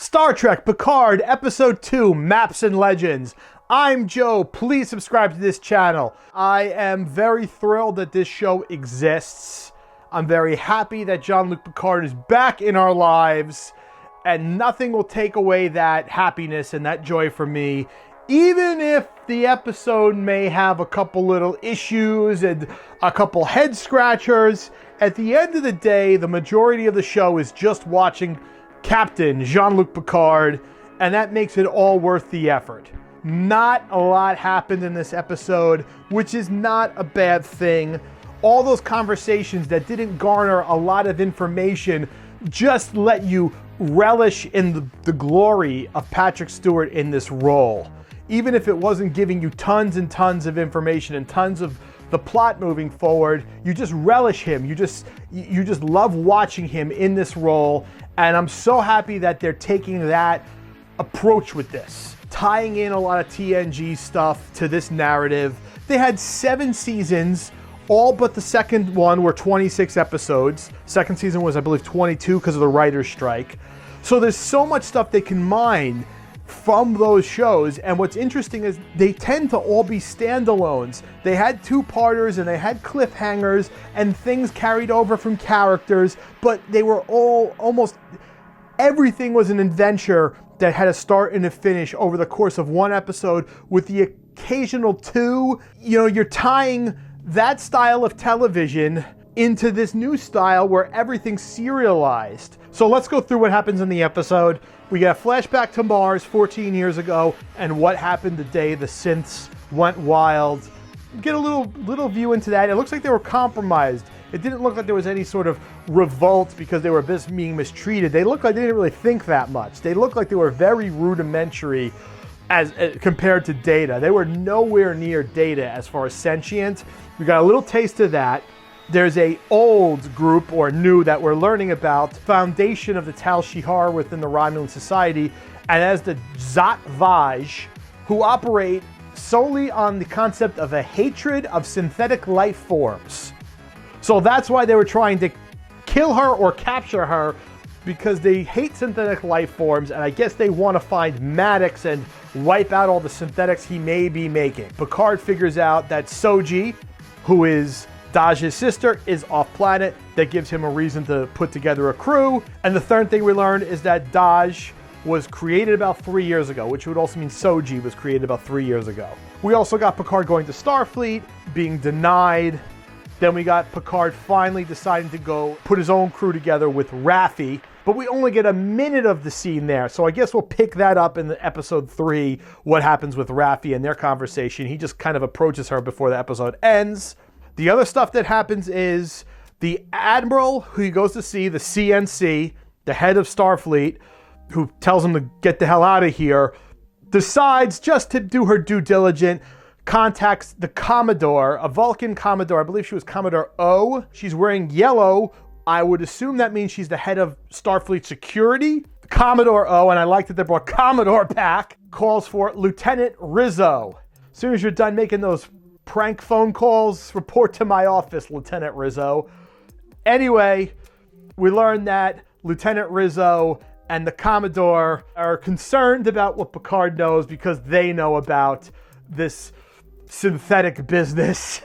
Star Trek Picard Episode 2, Maps and Legends. I'm Joe. Please subscribe to this channel. I am very thrilled that this show exists. I'm very happy that Jean-Luc Picard is back in our lives, and nothing will take away that happiness and that joy from me, even if the episode may have a couple little issues and a couple head scratchers. At the end of the day, the majority of the show is just watching Captain Jean-Luc Picard, and that makes it all worth the effort. Not a lot happened in this episode, which is not a bad thing. All those conversations that didn't garner a lot of information just let you relish in the glory of Patrick Stewart in this role. Even if it wasn't giving you tons and tons of information and tons of the plot moving forward, you just relish him. You just love watching him in this role. And I'm so happy that they're taking that approach with this, tying in a lot of TNG stuff to this narrative. They had 7 seasons, all but the second one were 26 episodes. Second season was, I believe, 22 because of the writer's strike. So there's so much stuff they can mine from those shows, and what's interesting is they tend to all be standalones. They had two-parters and they had cliffhangers and things carried over from characters, but they were all almost everything was an adventure that had a start and a finish over the course of one episode, with the occasional two. You know, you're tying that style of television into this new style where everything's serialized. So let's go through what happens in the episode. We get a flashback to Mars 14 years ago and what happened the day the synths went wild. Get a little view into that. It looks like they were compromised. It didn't look like there was any sort of revolt because they were being mistreated. They looked like they didn't really think that much. They looked like they were very rudimentary as compared to Data. They were nowhere near Data as far as sentient. We got a little taste of that. There's a old group, or new, that we're learning about, foundation of the Tal Shiar within the Romulan society, and as the Zhat Vash, who operate solely on the concept of a hatred of synthetic life forms. So that's why they were trying to kill her or capture her, because they hate synthetic life forms, and I guess they want to find Maddox and wipe out all the synthetics he may be making. Picard figures out that Soji, who is Daj's sister, is off planet. That gives him a reason to put together a crew. And the third thing we learned is that Daj was created about 3 years ago, which would also mean Soji was created about 3 years ago. We also got Picard going to Starfleet, being denied. Then we got Picard finally deciding to go put his own crew together with Raffi, but we only get a minute of the scene there. So I guess we'll pick that up in the episode 3, what happens with Raffi and their conversation. He just kind of approaches her before the episode ends. The other stuff that happens is the Admiral, who he goes to see, the CNC, the head of Starfleet, who tells him to get the hell out of here, decides just to do her due diligence, contacts the Commodore, a Vulcan Commodore. I believe she was Commodore O. She's wearing yellow. I would assume that means she's the head of Starfleet security. Commodore O, and I like that they brought Commodore back, calls for Lieutenant Rizzo. As soon as you're done making those prank phone calls, report to my office, Lieutenant Rizzo. Anyway, we learned that Lieutenant Rizzo and the Commodore are concerned about what Picard knows because they know about this synthetic business,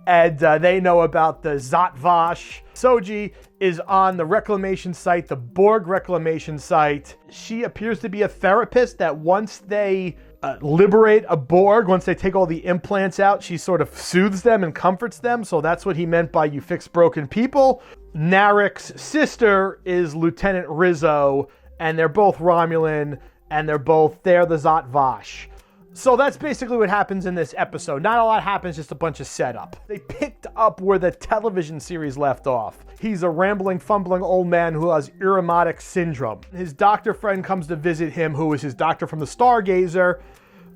and they know about the Zhat Vash. Soji is on the reclamation site, the Borg reclamation site. She appears to be a therapist that once they liberate a Borg, once they take all the implants out, she sort of soothes them and comforts them. So that's what he meant by you fix broken people. Narek's sister is Lieutenant Rizzo, and they're both Romulan, and they're the Zhat Vash. So that's basically what happens in this episode. Not a lot happens, just a bunch of setup. They picked up where the television series left off. He's a rambling, fumbling old man who has Irumodic syndrome. His doctor friend comes to visit him, who is his doctor from the Stargazer.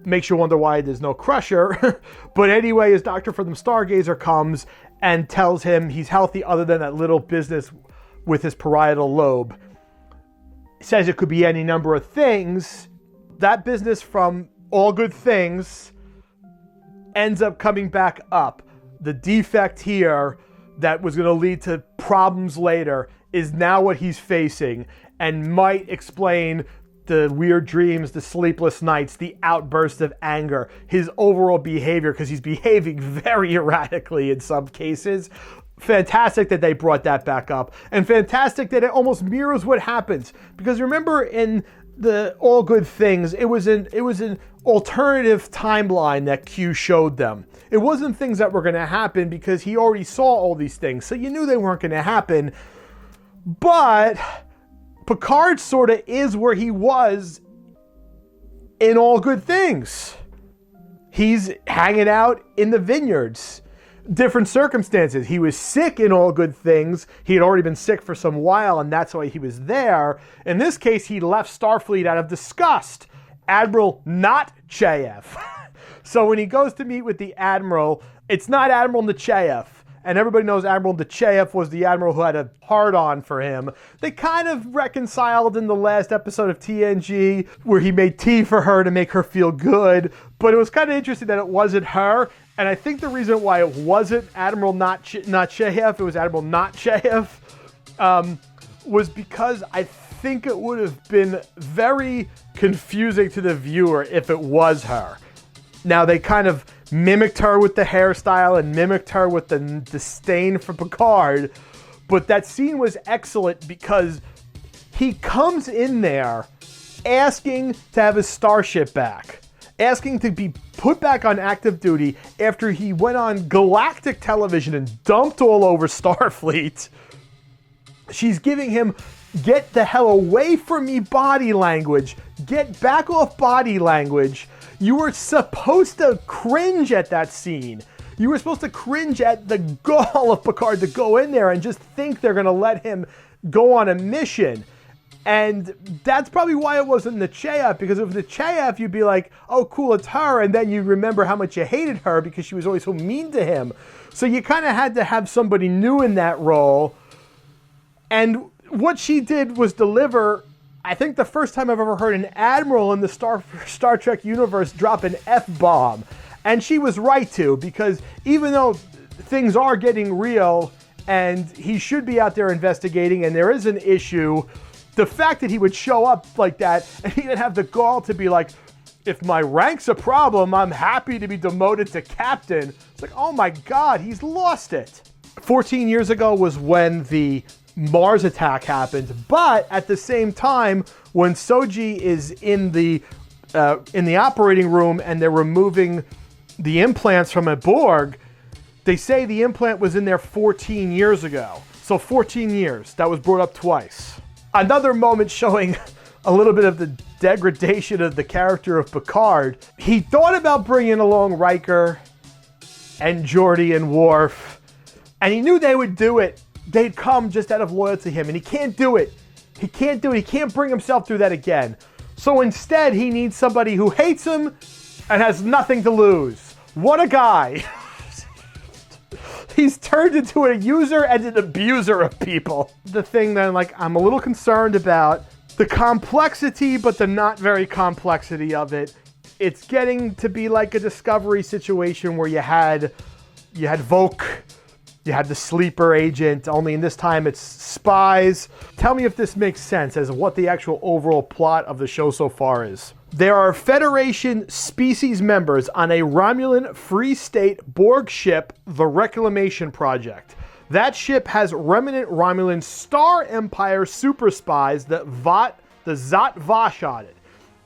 Makes you wonder why there's no Crusher. But anyway, his doctor from the Stargazer comes and tells him he's healthy other than that little business with his parietal lobe. Says it could be any number of things. That business from All Good Things ends up coming back up. The defect here that was going to lead to problems later is now what he's facing, and might explain the weird dreams, the sleepless nights, the outburst of anger, his overall behavior, because he's behaving very erratically in some cases. Fantastic that they brought that back up, and fantastic that it almost mirrors what happens. Because remember in the All Good Things, it was an alternative timeline that Q showed them. It wasn't things that were going to happen because he already saw all these things, so you knew they weren't going to happen. But Picard sort of is where he was in All Good Things. He's hanging out in the vineyards. Different circumstances. He was sick in All Good Things. He had already been sick for some while, and that's why he was there. In this case, he left Starfleet out of disgust. Admiral not Cheyev. So when he goes to meet with the Admiral, it's not Admiral Nechayev. And everybody knows Admiral Nechayev was the Admiral who had a hard-on for him. They kind of reconciled in the last episode of TNG, where he made tea for her to make her feel good. But it was kind of interesting that it wasn't her. And I think the reason why it wasn't Admiral Nechayev, it was Admiral Nechayev, was because I think it would have been very confusing to the viewer if it was her. Now, they kind of mimicked her with the hairstyle and mimicked her with the disdain for Picard, but that scene was excellent because he comes in there asking to have his starship back, asking to be put back on active duty after he went on galactic television and dumped all over Starfleet. She's giving him, get the hell away from me body language. Get back off body language. You were supposed to cringe at that scene. You were supposed to cringe at the gall of Picard to go in there and just think they're going to let him go on a mission. And that's probably why it wasn't Nechayev, because if Nechayev, you'd be like, oh, cool, it's her. And then you remember how much you hated her because she was always so mean to him. So you kind of had to have somebody new in that role. And what she did was deliver, I think, the first time I've ever heard an admiral in the Star Trek universe drop an F-bomb. And she was right to, because even though things are getting real and he should be out there investigating and there is an issue, the fact that he would show up like that and he didn't have the gall to be like, if my rank's a problem, I'm happy to be demoted to captain. It's like, oh my God, he's lost it. 14 years ago was when the Mars attack happened, but at the same time, when Soji is in the operating room and they're removing the implants from a Borg, they say the implant was in there 14 years ago. So 14 years, that was brought up twice. Another moment showing a little bit of the degradation of the character of Picard. He thought about bringing along Riker and Geordi and Worf, and he knew they would do it. They'd come just out of loyalty to him, and he can't do it. He can't do it. He can't bring himself through that again. So instead, he needs somebody who hates him and has nothing to lose. What a guy. He's turned into a user and an abuser of people. The thing that I'm a little concerned about, the complexity, but the not very complexity of it. It's getting to be like a Discovery situation where you had Voq, you had the sleeper agent, only in this time it's spies. Tell me if this makes sense as what the actual overall plot of the show so far is. There are Federation species members on a Romulan Free State Borg ship, the Reclamation Project. That ship has remnant Romulan Star Empire super spies, the Zhat Vash on it.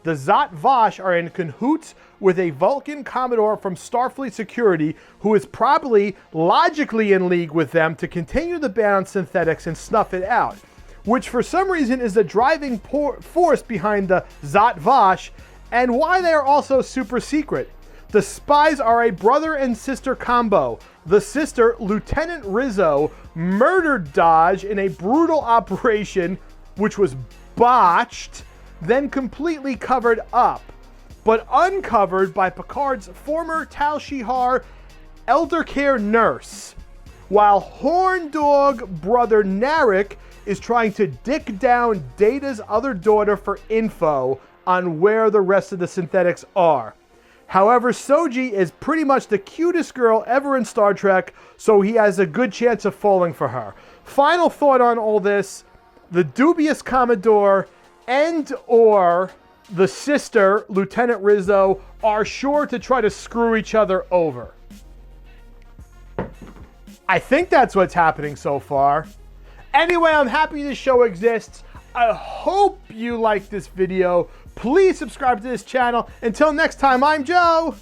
The Zhat Vash are in cahoots with a Vulcan Commodore from Starfleet Security who is probably logically in league with them to continue the ban on synthetics and snuff it out, which for some reason is the driving force behind the Zhat Vash and why they are also super secret. The spies are a brother and sister combo. The sister, Lieutenant Rizzo, murdered Dodge in a brutal operation which was botched, then completely covered up, but uncovered by Picard's former Tal Shiar elder care nurse, while Horn Dog brother Narek is trying to dick down Data's other daughter for info on where the rest of the synthetics are. However, Soji is pretty much the cutest girl ever in Star Trek, so he has a good chance of falling for her. Final thought on all this, the dubious Commodore and or the sister, Lieutenant Rizzo, are sure to try to screw each other over. I think that's what's happening so far. Anyway, I'm happy this show exists. I hope you like this video. Please subscribe to this channel. Until next time, I'm Joe.